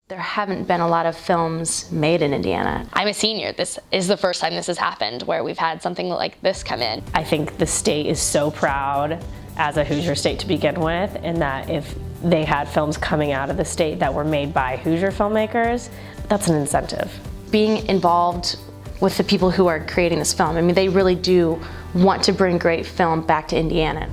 There haven't been a lot of films made in Indiana. I'm a senior. This is the first time this has happened where we've had something like this come in. I think the state is so proud as a Hoosier state to begin with, and that if they had films coming out of the state that were made by Hoosier filmmakers, that's an incentive. Being involved with the people who are creating this film, I mean, they really do want to bring great film back to Indiana.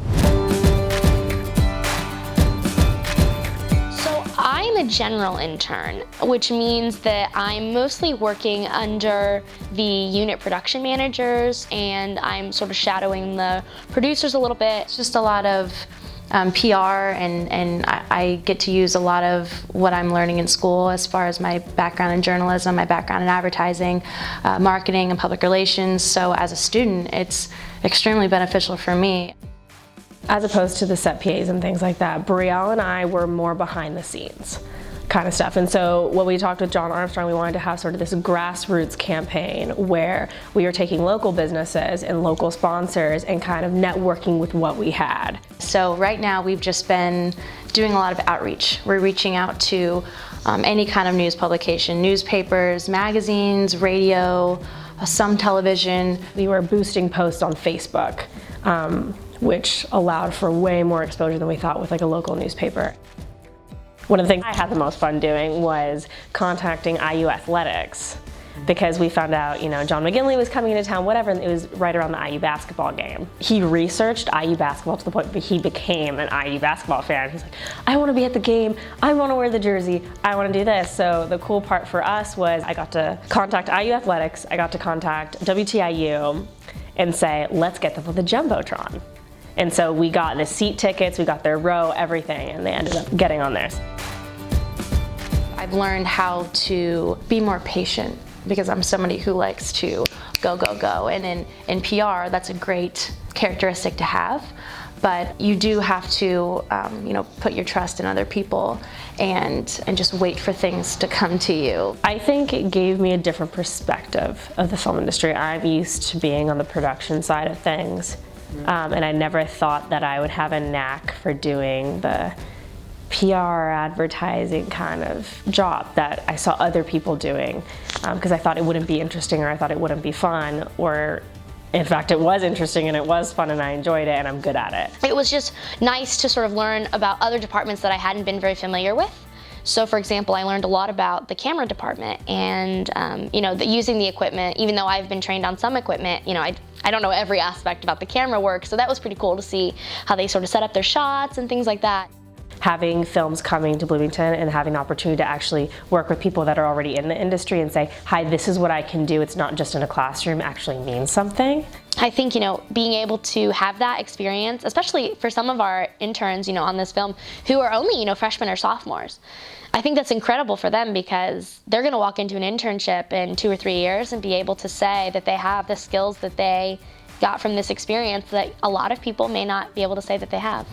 I'm a general intern, which means that I'm mostly working under the unit production managers, and I'm sort of shadowing the producers a little bit. It's just a lot of PR, and I get to use a lot of what I'm learning in school as far as my background in journalism, my background in advertising, marketing, and public relations. So as a student, it's extremely beneficial for me. As opposed to the set PAs and things like that, Brielle and I were more behind the scenes kind of stuff. And so when we talked with John Armstrong, we wanted to have sort of this grassroots campaign where we were taking local businesses and local sponsors and kind of networking with what we had. So right now we've just been doing a lot of outreach. We're reaching out to any kind of news publication, newspapers, magazines, radio, some television. We were boosting posts on Facebook, which allowed for way more exposure than we thought with like a local newspaper. One of the things I had the most fun doing was contacting IU athletics, because we found out, you know, John McGinley was coming into town, whatever, and it was right around the IU basketball game. He researched IU basketball to the point that he became an IU basketball fan. He's like, I want to be at the game, I want to wear the jersey, I want to do this. So the cool part for us was I got to contact IU athletics, I got to contact WTIU and say, let's get them on the Jumbotron. And so we got the seat tickets, we got their row, everything, and they ended up getting on theirs. I've learned how to be more patient because I'm somebody who likes to go, go, go. And in PR, that's a great characteristic to have. But you do have to, you know, put your trust in other people and just wait for things to come to you. I think it gave me a different perspective of the film industry. I'm used to being on the production side of things. And I never thought that I would have a knack for doing the PR advertising kind of job that I saw other people doing, because I thought it wouldn't be interesting, or I thought it wouldn't be fun, or in fact it was interesting and it was fun and I enjoyed it and I'm good at it. It was just nice to sort of learn about other departments that I hadn't been very familiar with. So for example, I learned a lot about the camera department and you know, using the equipment. Even though I've been trained on some equipment, you know, I don't know every aspect about the camera work, so that was pretty cool to see how they sort of set up their shots and things like that. Having films coming to Bloomington and having the opportunity to actually work with people that are already in the industry and say, hi, this is what I can do, it's not just in a classroom, actually means something. I think, you know, being able to have that experience, especially for some of our interns, you know, on this film, who are only, you know, freshmen or sophomores, I think that's incredible for them because they're going to walk into an internship in 2 or 3 years and be able to say that they have the skills that they got from this experience that a lot of people may not be able to say that they have.